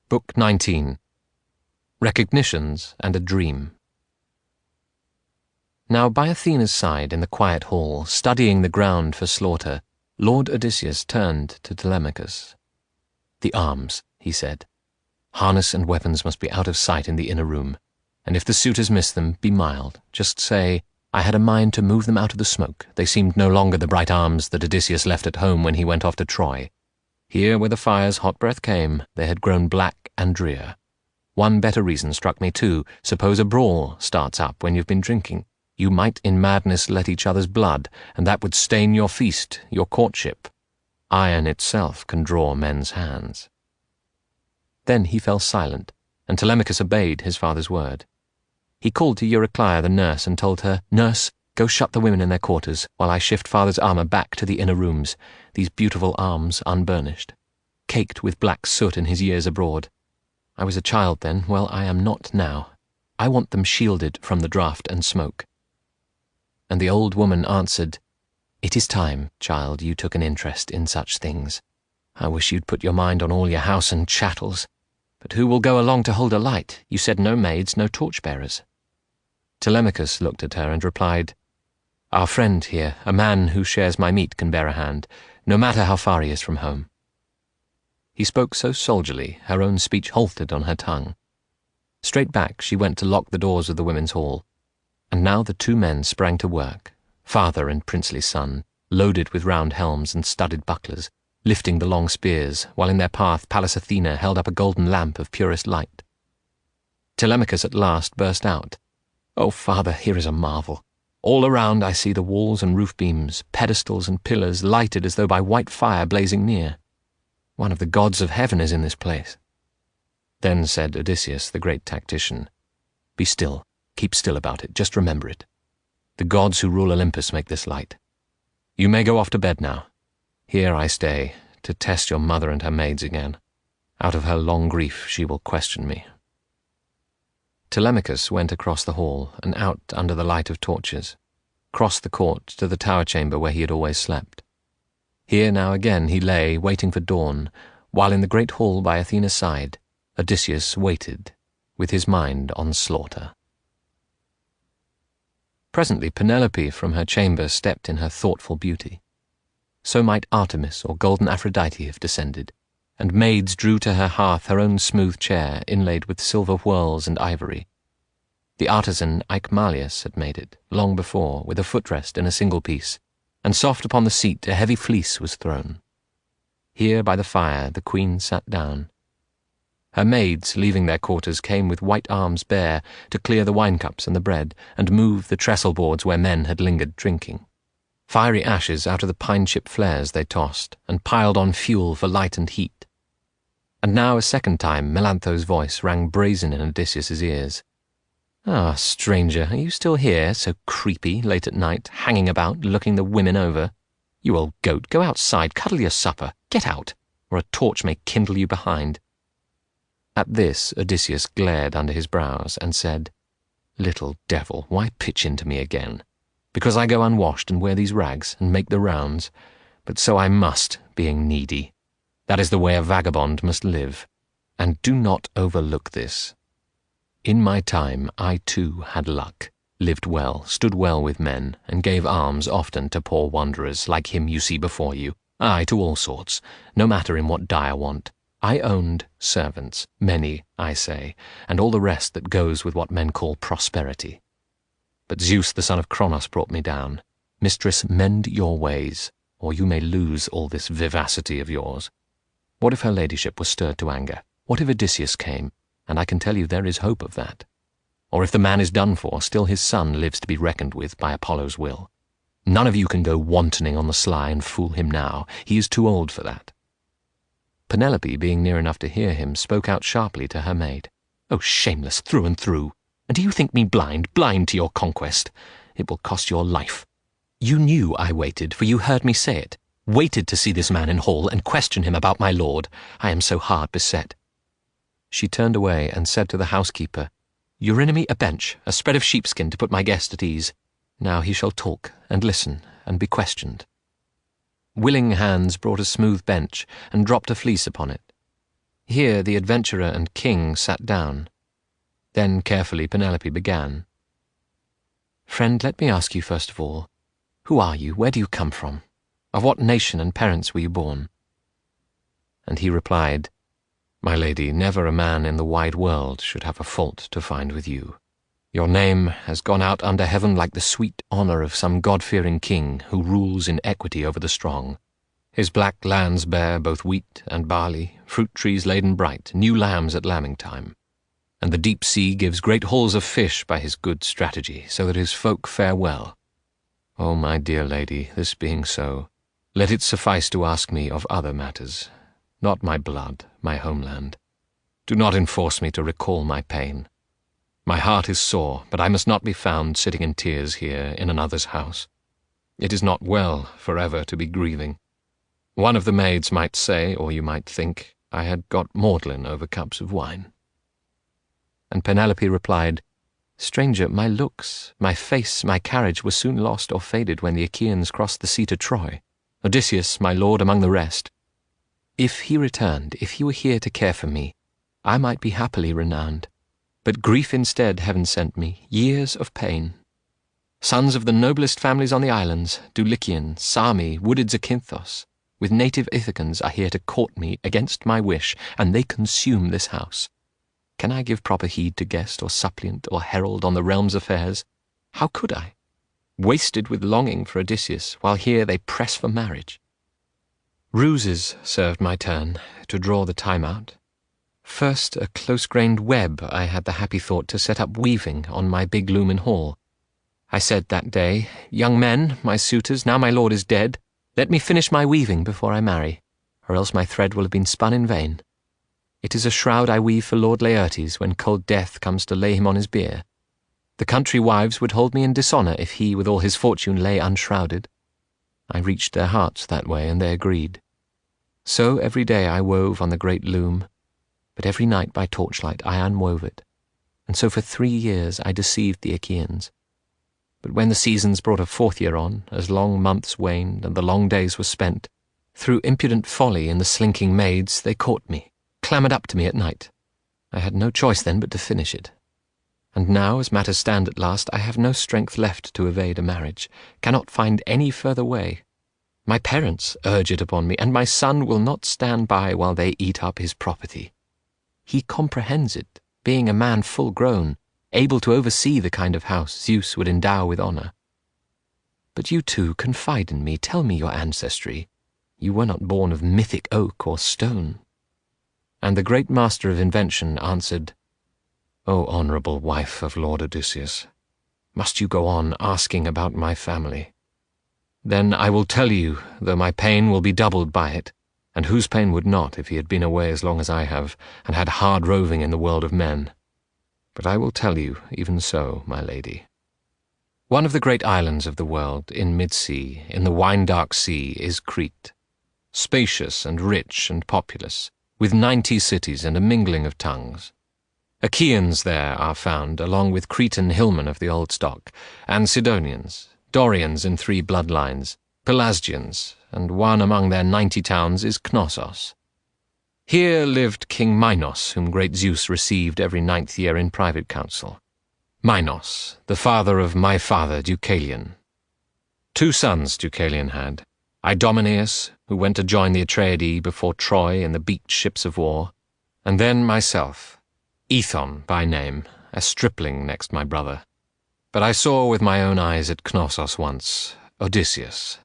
Book 19. Recognitions and a Dream. Now by Athena's side in the quiet hall, studying the ground for slaughter, Lord Odysseus turned to Telemachus. "The arms," he said. "Harness and weapons must be out of sight in the inner room, and if the suitors miss them, be mild. Just say, 'I had a mind to move them out of the smoke. They seemed no longer the bright arms that Odysseus left at home when he went off to Troy. Here where the fire's hot breath came, they had grown black and drear. One better reason struck me too. Suppose a brawl starts up when you've been drinking. You might in madness let each other's blood, and that would stain your feast, your courtship. Iron itself can draw men's hands." Then he fell silent, and Telemachus obeyed his father's word. He called to Eurycleia the nurse and told her, "Nurse, go shut the women in their quarters, while I shift father's armor back to the inner rooms, these beautiful arms unburnished, caked with black soot in his years abroad. I was a child then, well, I am not now. I want them shielded from the draught and smoke." And the old woman answered, "It is time, child, you took an interest in such things. I wish you'd put your mind on all your house and chattels. But who will go along to hold a light? You said no maids, no torchbearers." Telemachus looked at her and replied, "Our friend here, a man who shares my meat, can bear a hand, no matter how far he is from home." He spoke so soldierly, her own speech halted on her tongue. Straight back she went to lock the doors of the women's hall, and now the two men sprang to work, father and princely son, loaded with round helms and studded bucklers, lifting the long spears, while in their path Pallas Athena held up a golden lamp of purest light. Telemachus at last burst out, "Oh, father, here is a marvel. All around I see the walls and roof beams, pedestals and pillars lighted as though by white fire blazing near. One of the gods of heaven is in this place." Then said Odysseus, the great tactician, "Be still, keep still about it, just remember it. The gods who rule Olympus make this light. You may go off to bed now. Here I stay, to test your mother and her maids again. Out of her long grief she will question me." Telemachus went across the hall and out under the light of torches, crossed the court to the tower chamber where he had always slept. Here now again he lay, waiting for dawn, while in the great hall by Athena's side, Odysseus waited, with his mind on slaughter. Presently Penelope from her chamber stepped in her thoughtful beauty. So might Artemis or golden Aphrodite have descended, and maids drew to her hearth her own smooth chair inlaid with silver whorls and ivory. The artisan Icmalius had made it, long before, with a footrest in a single piece, and soft upon the seat a heavy fleece was thrown. Here by the fire the queen sat down. Her maids, leaving their quarters, came with white arms bare to clear the wine-cups and the bread, and move the trestle-boards where men had lingered drinking. Fiery ashes out of the pine-chip flares they tossed, and piled on fuel for light and heat. And now a second time Melantho's voice rang brazen in Odysseus's ears. "Ah, stranger, are you still here, so creepy, late at night, hanging about, looking the women over? You old goat, go outside, cuddle your supper, get out, or a torch may kindle you behind." At this Odysseus glared under his brows and said, "Little devil, why pitch into me again? Because I go unwashed and wear these rags and make the rounds? But so I must, being needy. That is the way a vagabond must live. And do not overlook this. In my time I too had luck, lived well, stood well with men, and gave alms often to poor wanderers like him you see before you, aye, to all sorts, no matter in what dire want. I owned servants, many, I say, and all the rest that goes with what men call prosperity. But Zeus the son of Cronos brought me down. Mistress, mend your ways, or you may lose all this vivacity of yours. What if her ladyship was stirred to anger? What if Odysseus came? And I can tell you there is hope of that. Or if the man is done for, still his son lives to be reckoned with by Apollo's will. None of you can go wantoning on the sly and fool him now. He is too old for that." Penelope, being near enough to hear him, spoke out sharply to her maid. "Oh, shameless through and through! And do you think me blind to your conquest? It will cost your life. You knew I waited, for you heard me say it. Waited to see this man in hall and question him about my lord. I am so hard beset." She turned away and said to the housekeeper, "Eurynome a bench, a spread of sheepskin to put my guest at ease. Now he shall talk and listen and be questioned." Willing hands brought a smooth bench and dropped a fleece upon it. Here the adventurer and king sat down. Then carefully Penelope began. "Friend, let me ask you first of all, who are you? Where do you come from? Of what nation and parents were you born?" And he replied, "My lady, never a man in the wide world should have a fault to find with you. Your name has gone out under heaven like the sweet honor of some God-fearing king who rules in equity over the strong. His black lands bear both wheat and barley, fruit trees laden bright, new lambs at lambing time. And the deep sea gives great hauls of fish by his good strategy, so that his folk fare well. Oh, my dear lady, this being so, let it suffice to ask me of other matters, not my blood, my homeland. Do not enforce me to recall my pain. My heart is sore, but I must not be found sitting in tears here in another's house. It is not well forever to be grieving. One of the maids might say, or you might think, I had got maudlin over cups of wine." And Penelope replied, "Stranger, my looks, my face, my carriage were soon lost or faded when the Achaeans crossed the sea to Troy, Odysseus, my lord, among the rest. If he returned, if he were here to care for me, I might be happily renowned. But grief instead heaven sent me, years of pain. Sons of the noblest families on the islands, Dulichian, Sami, wooded Zakynthos, with native Ithacans are here to court me against my wish, and they consume this house. Can I give proper heed to guest or suppliant or herald on the realm's affairs? How could I? Wasted with longing for Odysseus, while here they press for marriage. Ruses served my turn, to draw the time out. First, a close-grained web I had the happy thought to set up weaving on my big loom in hall. I said that day, "Young men, my suitors, now my lord is dead, let me finish my weaving before I marry, or else my thread will have been spun in vain. It is a shroud I weave for Lord Laertes when cold death comes to lay him on his bier. The country wives would hold me in dishonour if he with all his fortune lay unshrouded." I reached their hearts that way, and they agreed. So every day I wove on the great loom, but every night by torchlight I unwove it, and so for 3 years I deceived the Achaeans. But when the seasons brought a 4th year on, as long months waned and the long days were spent, through impudent folly in the slinking maids they caught me, clamoured up to me at night. I had no choice then but to finish it. And now, as matters stand at last, I have no strength left to evade a marriage, cannot find any further way. My parents urge it upon me, and my son will not stand by while they eat up his property. He comprehends it, being a man full grown, able to oversee the kind of house Zeus would endow with honour. But you too, confide in me, tell me your ancestry. You were not born of mythic oak or stone." And the great master of invention answered, "O honourable wife of Lord Odysseus, must you go on asking about my family? Then I will tell you, though my pain will be doubled by it, and whose pain would not if he had been away as long as I have, and had hard roving in the world of men? But I will tell you, even so, my lady. One of the great islands of the world, in mid-sea, in the wine-dark sea, is Crete, spacious and rich and populous, with 90 cities and a mingling of tongues. Achaeans there are found, along with Cretan hillmen of the old stock, and Sidonians, Dorians in 3 bloodlines, Pelasgians, and one among their 90 towns is Knossos. Here lived King Minos, whom great Zeus received every 9th year in private council. Minos, the father of my father Deucalion. 2 sons Deucalion had, Idomeneus, who went to join the Atreidae before Troy in the beaked ships of war, and then myself, Aethon by name, a stripling next my brother. But I saw with my own eyes at Knossos once, Odysseus.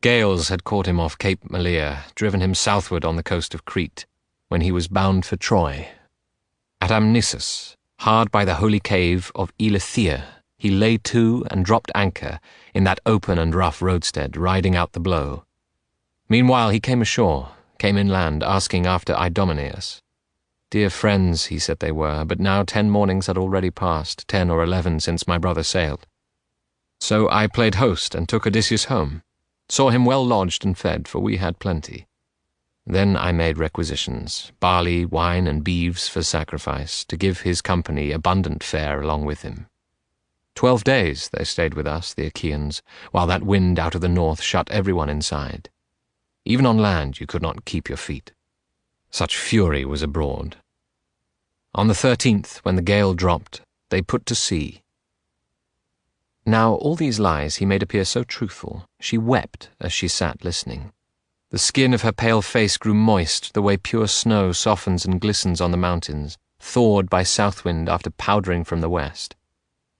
Gales had caught him off Cape Malea, driven him southward on the coast of Crete, when he was bound for Troy. At Amnisus, hard by the holy cave of Eileithyia, he lay to and dropped anchor in that open and rough roadstead, riding out the blow. Meanwhile he came ashore, came inland, asking after Idomeneus. Dear friends, he said they were, but now 10 mornings had already passed, 10 or 11 since my brother sailed. So I played host and took Odysseus home, saw him well lodged and fed, for we had plenty. Then I made requisitions, barley, wine, and beeves for sacrifice, to give his company abundant fare along with him. 12 days they stayed with us, the Achaeans, while that wind out of the north shut everyone inside. Even on land you could not keep your feet. Such fury was abroad. On the 13th, when the gale dropped, they put to sea. Now all these lies he made appear so truthful, she wept as she sat listening. The skin of her pale face grew moist the way pure snow softens and glistens on the mountains, thawed by south wind after powdering from the west.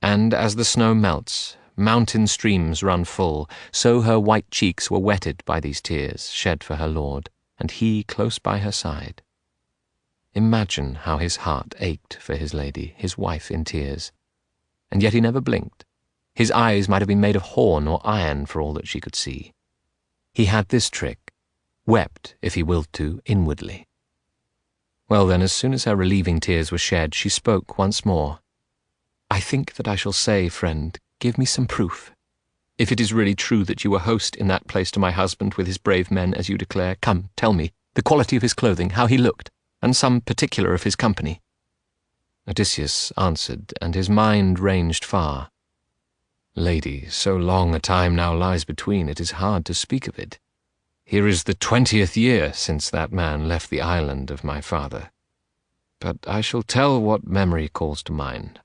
And as the snow melts, mountain streams run full, so her white cheeks were wetted by these tears shed for her lord, and he close by her side. Imagine how his heart ached for his lady, his wife in tears. And yet he never blinked. His eyes might have been made of horn or iron for all that she could see. He had this trick, wept, if he willed to, inwardly. Well then, as soon as her relieving tears were shed, she spoke once more. "I think that I shall say, friend, give me some proof. If it is really true that you were host in that place to my husband with his brave men, as you declare, come, tell me, the quality of his clothing, how he looked, and some particular of his company." Odysseus answered, and his mind ranged far. "Lady, so long a time now lies between, it is hard to speak of it. Here is the 20th year since that man left the island of my father. But I shall tell what memory calls to mind.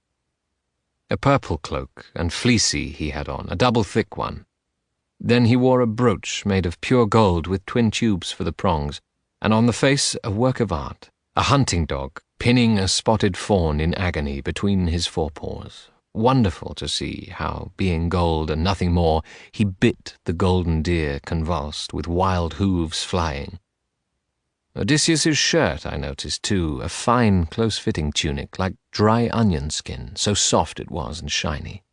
A purple cloak and fleecy he had on, a double thick one. Then he wore a brooch made of pure gold with twin tubes for the prongs, and on the face a work of art, a hunting dog pinning a spotted fawn in agony between his forepaws. Wonderful to see how, being gold and nothing more, he bit the golden deer convulsed, with wild hooves flying. Odysseus's shirt, I noticed too, a fine, close-fitting tunic, like dry onion skin, so soft it was and shiny.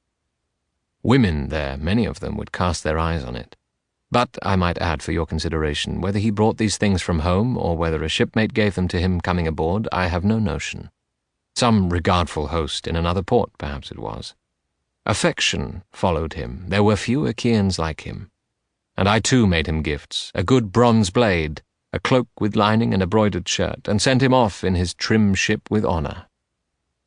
Women there, many of them, would cast their eyes on it. But I might add for your consideration, whether he brought these things from home, or whether a shipmate gave them to him coming aboard, I have no notion. Some regardful host in another port, perhaps it was. Affection followed him. There were few Achaeans like him. And I too made him gifts, a good bronze blade, a cloak with lining and a broidered shirt, and sent him off in his trim ship with honour.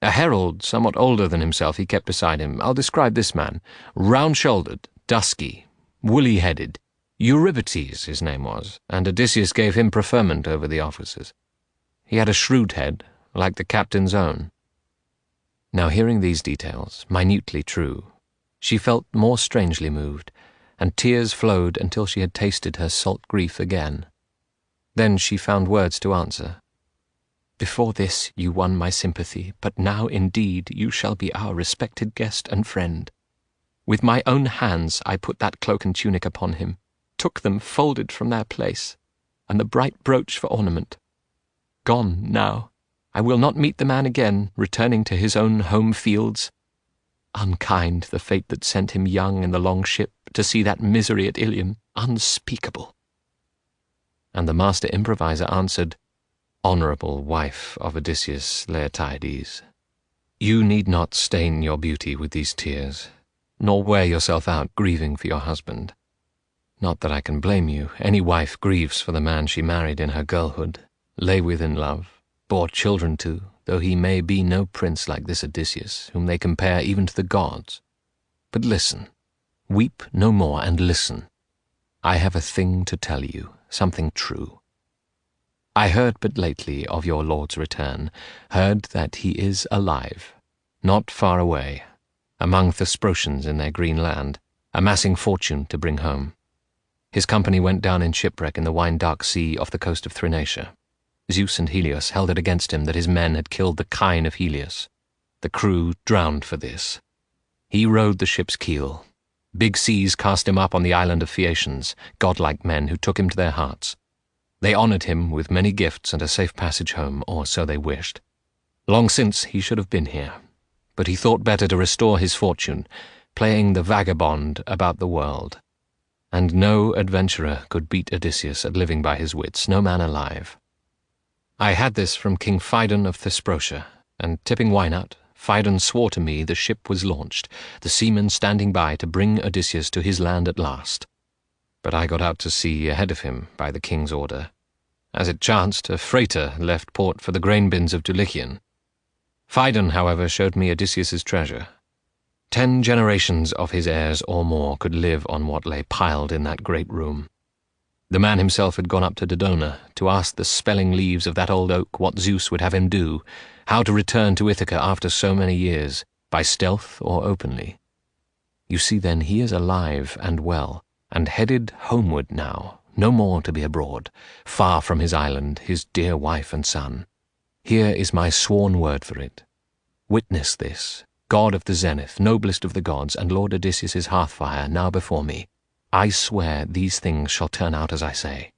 A herald, somewhat older than himself, he kept beside him. I'll describe this man. Round-shouldered, dusky, woolly-headed. Eurybates his name was, and Odysseus gave him preferment over the officers. He had a shrewd head, like the captain's own. Now hearing these details, minutely true, she felt more strangely moved, and tears flowed until she had tasted her salt grief again. Then she found words to answer. "Before this you won my sympathy, but now indeed you shall be our respected guest and friend. With my own hands I put that cloak and tunic upon him, took them folded from their place, and the bright brooch for ornament. Gone now, I will not meet the man again, returning to his own home fields. Unkind the fate that sent him young in the long ship to see that misery at Ilium, unspeakable." And the master improviser answered, "Honourable wife of Odysseus Laertiades, you need not stain your beauty with these tears, nor wear yourself out grieving for your husband. Not that I can blame you. Any wife grieves for the man she married in her girlhood, lay with in love, bore children to, though he may be no prince like this Odysseus, whom they compare even to the gods. But listen, weep no more, and listen. I have a thing to tell you, something true. I heard but lately of your lord's return, heard that he is alive, not far away, among Thesprotians in their green land, amassing fortune to bring home. His company went down in shipwreck in the wine-dark sea off the coast of Thrinacia. Zeus and Helios held it against him that his men had killed the kine of Helios. The crew drowned for this. He rode the ship's keel. Big seas cast him up on the island of Phaeacians, godlike men who took him to their hearts. They honoured him with many gifts and a safe passage home, or so they wished. Long since he should have been here, but he thought better to restore his fortune, playing the vagabond about the world. And no adventurer could beat Odysseus at living by his wits, no man alive. I had this from King Phaedon of Thesprotia, and tipping wine out, Phaedon swore to me the ship was launched, the seamen standing by to bring Odysseus to his land at last. But I got out to sea ahead of him by the king's order. As it chanced, a freighter left port for the grain bins of Dulichion. Phaedon, however, showed me Odysseus's treasure. 10 generations of his heirs or more could live on what lay piled in that great room. The man himself had gone up to Dodona to ask the spelling leaves of that old oak what Zeus would have him do, how to return to Ithaca after so many years, by stealth or openly. You see then he is alive and well, and headed homeward now, no more to be abroad, far from his island, his dear wife and son. Here is my sworn word for it. Witness this, God of the zenith, noblest of the gods, and Lord Odysseus' hearth-fire now before me. I swear these things shall turn out as I say.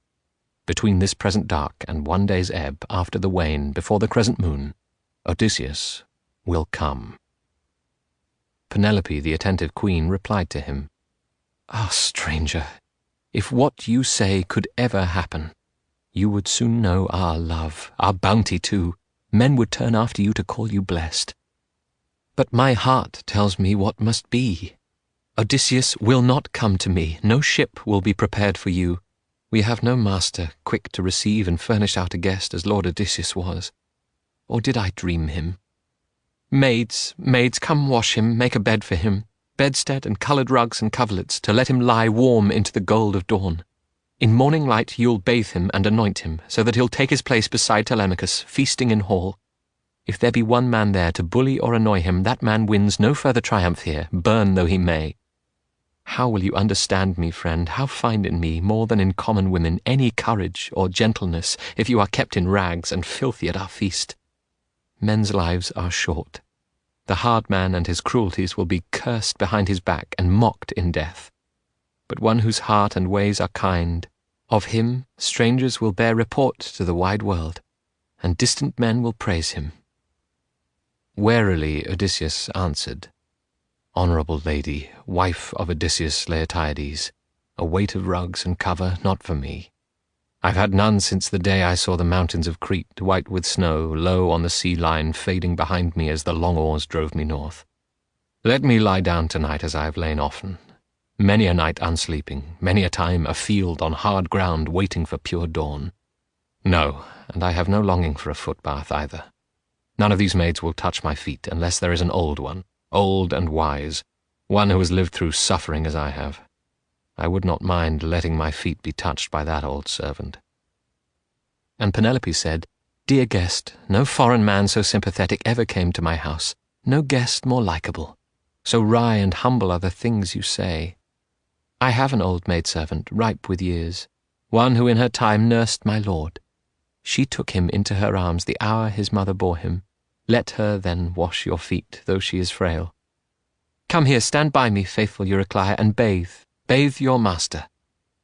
Between this present dark and one day's ebb, after the wane, before the crescent moon, Odysseus will come. Penelope, the attentive queen, replied to him, Ah, stranger, if what you say could ever happen, you would soon know our love, our bounty too. Men would turn after you to call you blessed. But my heart tells me what must be. Odysseus will not come to me, no ship will be prepared for you. We have no master quick to receive and furnish out a guest as Lord Odysseus was. Or did I dream him? Maids, come wash him, make a bed for him, bedstead and coloured rugs and coverlets, to let him lie warm into the gold of dawn. In morning light you'll bathe him and anoint him, so that he'll take his place beside Telemachus, feasting in hall. If there be one man there to bully or annoy him, that man wins no further triumph here, burn though he may. How will you understand me, friend, how find in me, more than in common women, any courage or gentleness, if you are kept in rags and filthy at our feast? Men's lives are short. The hard man and his cruelties will be cursed behind his back and mocked in death. But one whose heart and ways are kind, of him strangers will bear report to the wide world, and distant men will praise him. Warily Odysseus answered, Honourable lady, wife of Odysseus Laertiades, a weight of rugs and cover not for me. I've had none since the day I saw the mountains of Crete, white with snow, low on the sea line, fading behind me as the long oars drove me north. Let me lie down tonight as I have lain often, many a night unsleeping, many a time afield on hard ground waiting for pure dawn. No, and I have no longing for a foot-bath either. None of these maids will touch my feet unless there is an old one, old and wise, one who has lived through suffering as I have. I would not mind letting my feet be touched by that old servant. And Penelope said, Dear guest, no foreign man so sympathetic ever came to my house, no guest more likeable. So wry and humble are the things you say. I have an old maidservant, ripe with years, one who in her time nursed my lord. She took him into her arms the hour his mother bore him. Let her then wash your feet, though she is frail. Come here, stand by me, faithful Euryclea, and bathe your master.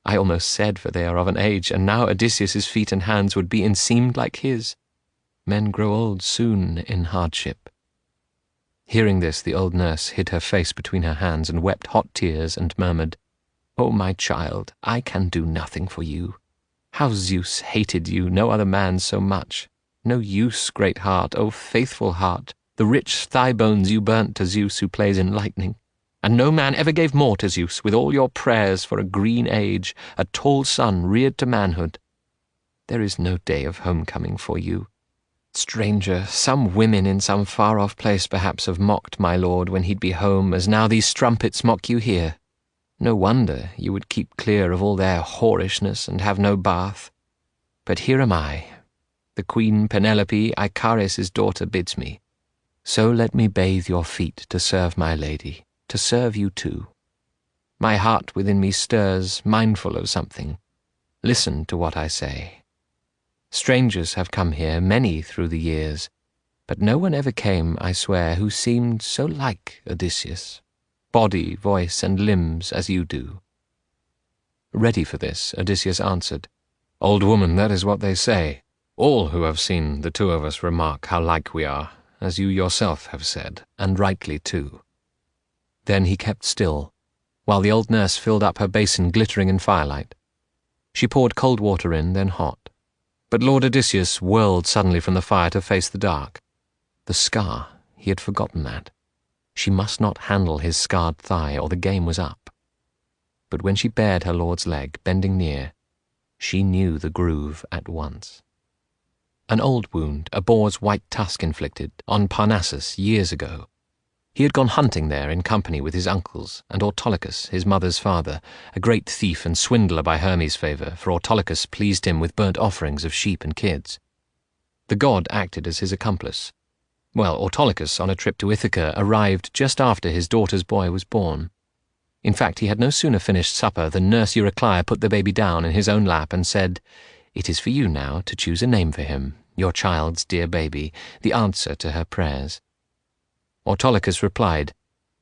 I almost said, for they are of an age, and now Odysseus's feet and hands would be enseamed like his. Men grow old soon in hardship. Hearing this, the old nurse hid her face between her hands and wept hot tears and murmured, O my child, I can do nothing for you. How Zeus hated you, no other man so much. No use, great heart, O faithful heart, the rich thigh bones you burnt to Zeus who plays in lightning. And no man ever gave more to Zeus, with all your prayers for a green age, a tall son reared to manhood. There is no day of homecoming for you. Stranger, some women in some far-off place perhaps have mocked my lord when he'd be home, as now these strumpets mock you here. No wonder you would keep clear of all their whorishness and have no bath. But here am I. The queen Penelope, Icaris' daughter, bids me. So let me bathe your feet to serve my lady, to serve you too. My heart within me stirs, mindful of something. Listen to what I say. Strangers have come here, many through the years, but no one ever came, I swear, who seemed so like Odysseus, body, voice, and limbs as you do. Ready for this, Odysseus answered, Old woman, that is what they say. All who have seen the two of us remark how like we are, as you yourself have said, and rightly too. Then he kept still, while the old nurse filled up her basin glittering in firelight. She poured cold water in, then hot. But Lord Odysseus whirled suddenly from the fire to face the dark. The scar, he had forgotten that. She must not handle his scarred thigh, or the game was up. But when she bared her lord's leg, bending near, she knew the groove at once. An old wound, a boar's white tusk inflicted, on Parnassus years ago. He had gone hunting there in company with his uncles, and Autolycus, his mother's father, a great thief and swindler by Hermes' favour, for Autolycus pleased him with burnt offerings of sheep and kids. The god acted as his accomplice. Well, Autolycus, on a trip to Ithaca, arrived just after his daughter's boy was born. In fact, he had no sooner finished supper than Nurse Eurycleia put the baby down in his own lap and said, "It is for you now to choose a name for him, your child's dear baby, the answer to her prayers." Autolycus replied,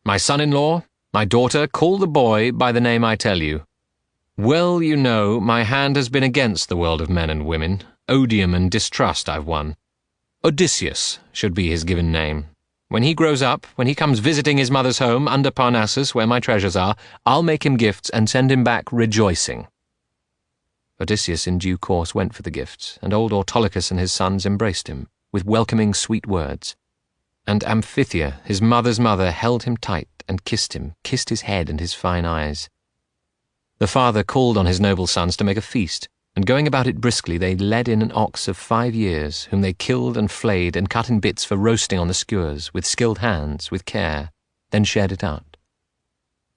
"My son-in-law, my daughter, call the boy by the name I tell you. Well, you know, my hand has been against the world of men and women. Odium and distrust I've won. Odysseus should be his given name. When he grows up, when he comes visiting his mother's home under Parnassus, where my treasures are, I'll make him gifts and send him back rejoicing." Odysseus in due course went for the gifts, and old Autolycus and his sons embraced him, with welcoming sweet words. And Amphithea, his mother's mother, held him tight and kissed his head and his fine eyes. The father called on his noble sons to make a feast, and going about it briskly they led in an ox of 5 years, whom they killed and flayed and cut in bits for roasting on the skewers, with skilled hands, with care, then shared it out.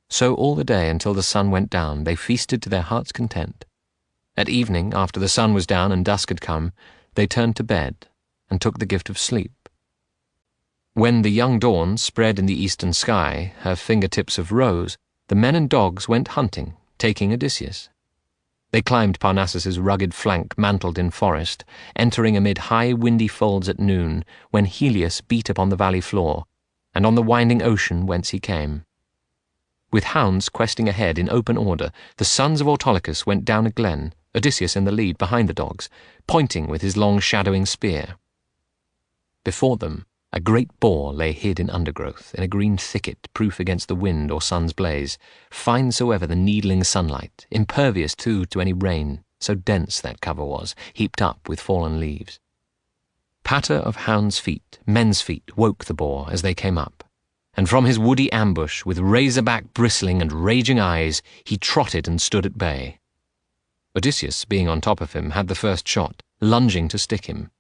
So all the day until the sun went down they feasted to their heart's content. At evening, after the sun was down and dusk had come, they turned to bed, and took the gift of sleep. When the young dawn spread in the eastern sky her fingertips of rose, the men and dogs went hunting, taking Odysseus. They climbed Parnassus's rugged flank mantled in forest, entering amid high windy folds at noon, when Helios beat upon the valley floor, and on the winding ocean whence he came. With hounds questing ahead in open order, the sons of Autolycus went down a glen, Odysseus in the lead behind the dogs, pointing with his long shadowing spear. Before them, a great boar lay hid in undergrowth, in a green thicket proof against the wind or sun's blaze, fine soever the needling sunlight, impervious too to any rain, so dense that cover was, heaped up with fallen leaves. Patter of hounds' feet, men's feet, woke the boar as they came up, and from his woody ambush, with razor-back bristling and raging eyes, he trotted and stood at bay. Odysseus, being on top of him, had the first shot, lunging to stick him.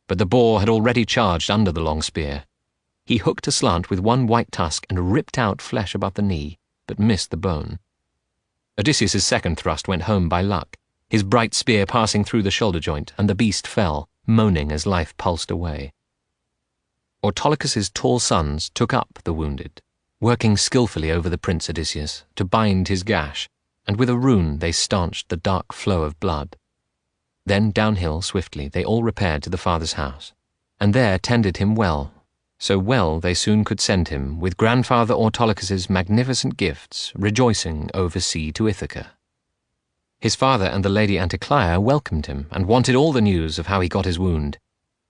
But the boar had already charged under the long spear. He hooked aslant with one white tusk and ripped out flesh about the knee, but missed the bone. Odysseus's second thrust went home by luck, his bright spear passing through the shoulder joint, and the beast fell, moaning as life pulsed away. Autolycus's tall sons took up the wounded, working skillfully over the prince Odysseus, to bind his gash, and with a rune they stanched the dark flow of blood. Then downhill swiftly they all repaired to the father's house, and there tended him well, so well they soon could send him, with grandfather Autolycus's magnificent gifts, rejoicing over sea to Ithaca. His father and the lady Anticleia welcomed him, and wanted all the news of how he got his wound.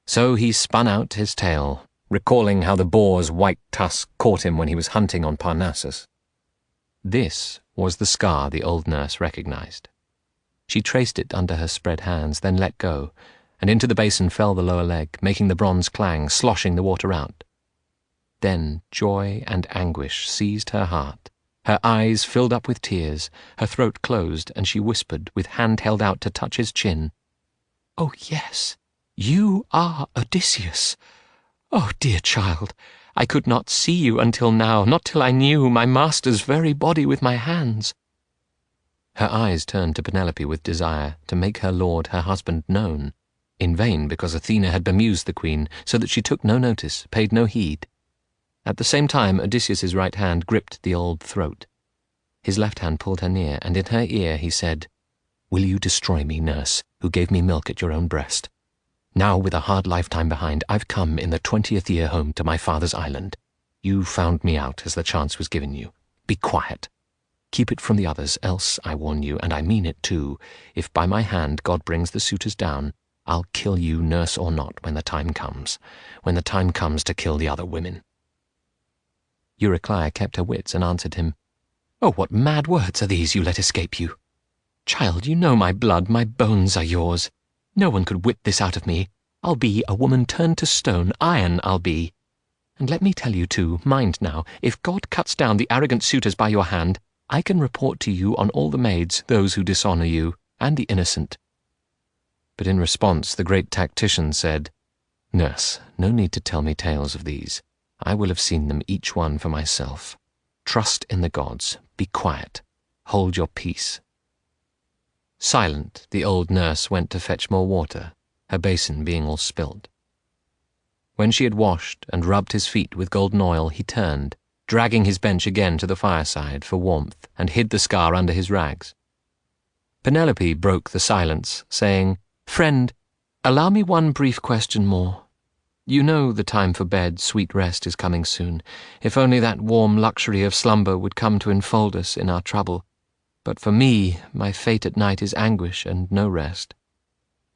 So he spun out his tale, recalling how the boar's white tusk caught him when he was hunting on Parnassus. This was the scar the old nurse recognized. She traced it under her spread hands, then let go, and into the basin fell the lower leg, making the bronze clang, sloshing the water out. Then joy and anguish seized her heart. Her eyes filled up with tears, her throat closed, and she whispered, with hand held out to touch his chin, "Oh, yes, you are Odysseus. Oh, dear child, I could not see you until now, not till I knew my master's very body with my hands." Her eyes turned to Penelope with desire to make her lord her husband known, in vain because Athena had bemused the queen, so that she took no notice, paid no heed. At the same time Odysseus's right hand gripped the old throat. His left hand pulled her near, and in her ear he said, "Will you destroy me, nurse, who gave me milk at your own breast? Now, with a hard lifetime behind, I've come in the 20th year home to my father's island. You found me out as the chance was given you. Be quiet. Keep it from the others, else, I warn you, and I mean it too, if by my hand God brings the suitors down, I'll kill you, nurse or not, when the time comes to kill the other women." Eurycleia kept her wits and answered him, "Oh, what mad words are these you let escape you? Child, you know my blood, my bones are yours. No one could whip this out of me. I'll be a woman turned to stone, iron I'll be. And let me tell you too, mind now, if God cuts down the arrogant suitors by your hand, I can report to you on all the maids, those who dishonour you, and the innocent." But in response the great tactician said, "Nurse, no need to tell me tales of these. I will have seen them each one for myself. Trust in the gods. Be quiet. Hold your peace." Silent, the old nurse went to fetch more water, her basin being all spilt. When she had washed and rubbed his feet with golden oil, he turned, dragging his bench again to the fireside for warmth, and hid the scar under his rags. Penelope broke the silence, saying, "Friend, allow me one brief question more. You know the time for bed, sweet rest is coming soon. If only that warm luxury of slumber would come to enfold us in our trouble. But for me, my fate at night is anguish and no rest.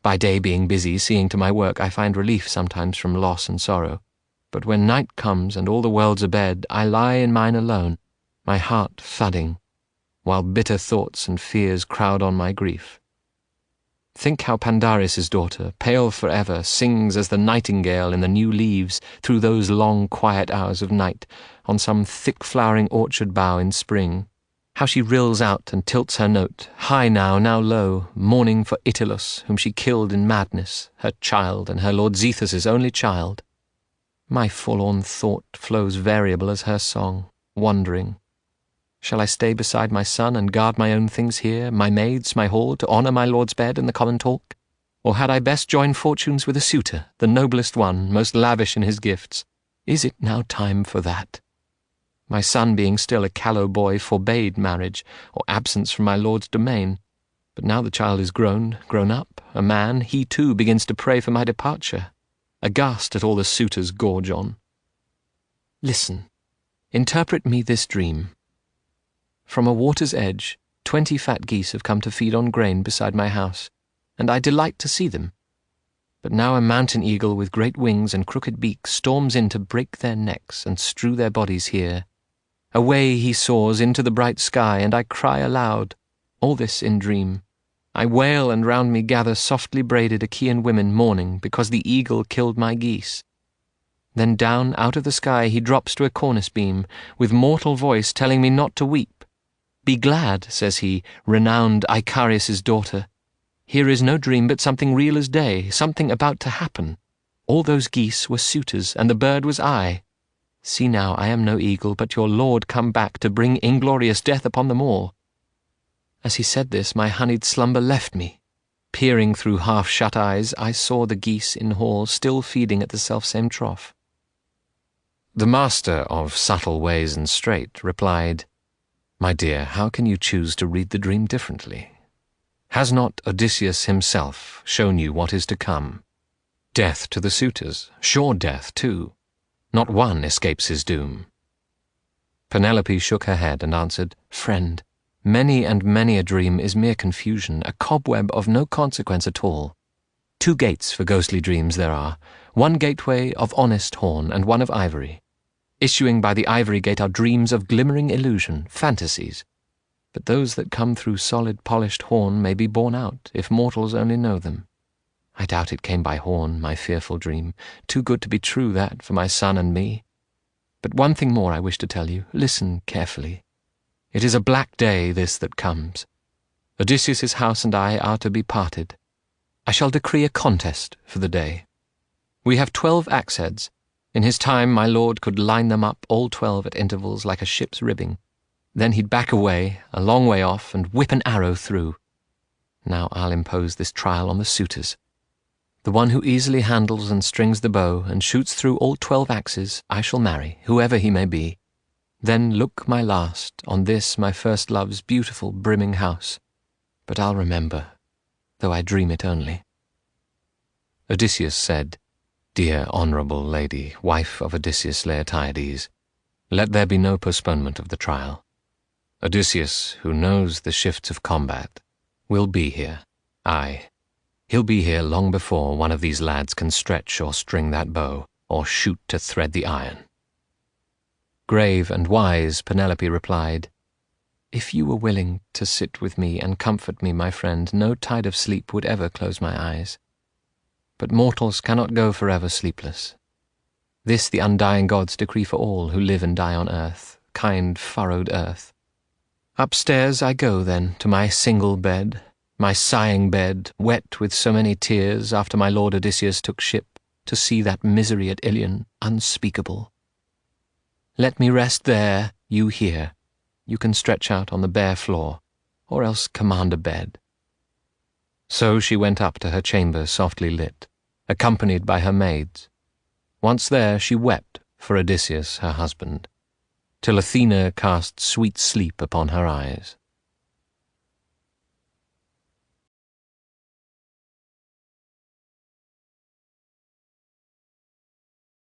By day being busy, seeing to my work, I find relief sometimes from loss and sorrow. But when night comes and all the world's abed, I lie in mine alone, my heart thudding, while bitter thoughts and fears crowd on my grief. Think how Pandaris' daughter, pale forever, sings as the nightingale in the new leaves through those long quiet hours of night, on some thick-flowering orchard bough in spring. How she rills out and tilts her note, high now low, mourning for Itylus, whom she killed in madness, her child and her Lord Zethus' only child. My forlorn thought flows variable as her song, wandering. Shall I stay beside my son and guard my own things here, my maids, my hall, to honour my lord's bed and the common talk? Or had I best join fortunes with a suitor, the noblest one, most lavish in his gifts? Is it now time for that? My son being still a callow boy forbade marriage, or absence from my lord's domain. But now the child is grown up, a man, he too begins to pray for my departure, aghast at all the suitors gorge on. Listen, interpret me this dream. From a water's edge, 20 fat geese have come to feed on grain beside my house, and I delight to see them. But now a mountain eagle with great wings and crooked beak storms in to break their necks and strew their bodies here. Away he soars into the bright sky, and I cry aloud, all this in dream. I wail, and round me gather softly braided Achaean women mourning because the eagle killed my geese. Then down out of the sky he drops to a cornice beam, with mortal voice telling me not to weep. Be glad, says he, renowned Icarius' daughter. Here is no dream but something real as day, something about to happen. All those geese were suitors, and the bird was I. See now, I am no eagle, but your lord come back to bring inglorious death upon them all. As he said this, my honeyed slumber left me. Peering through half-shut eyes, I saw the geese in hall still feeding at the selfsame trough. The master of subtle ways and straight replied, My dear, how can you choose to read the dream differently? Has not Odysseus himself shown you what is to come? Death to the suitors, sure death too. Not one escapes his doom. Penelope shook her head and answered, Friend, many and many a dream is mere confusion, a cobweb of no consequence at all. 2 gates for ghostly dreams there are, one gateway of honest horn and one of ivory. Issuing by the ivory gate are dreams of glimmering illusion, fantasies. But those that come through solid polished horn may be borne out, if mortals only know them. I doubt it came by horn, my fearful dream, too good to be true that for my son and me. But one thing more I wish to tell you, listen carefully. It is a black day, this that comes. Odysseus' house and I are to be parted. I shall decree a contest for the day. We have 12 axe heads. In his time my lord could line them up, all 12 at intervals like a ship's ribbing. Then he'd back away, a long way off, and whip an arrow through. Now I'll impose this trial on the suitors. The one who easily handles and strings the bow and shoots through all 12 axes, I shall marry, whoever he may be. Then look my last on this my first love's beautiful brimming house. But I'll remember, though I dream it only. Odysseus said, Dear honourable lady, wife of Odysseus Laertiades, let there be no postponement of the trial. Odysseus, who knows the shifts of combat, will be here, aye. He'll be here long before one of these lads can stretch or string that bow, or shoot to thread the iron. Grave and wise, Penelope replied, If you were willing to sit with me and comfort me, my friend, no tide of sleep would ever close my eyes. But mortals cannot go forever sleepless. This the undying gods decree for all who live and die on earth, kind furrowed earth. Upstairs I go, then, to my single bed, my sighing bed, wet with so many tears after my lord Odysseus took ship to see that misery at Ilion unspeakable. Let me rest there, you here. You can stretch out on the bare floor, or else command a bed." So she went up to her chamber softly lit, accompanied by her maids. Once there, she wept for Odysseus her husband, till Athena cast sweet sleep upon her eyes.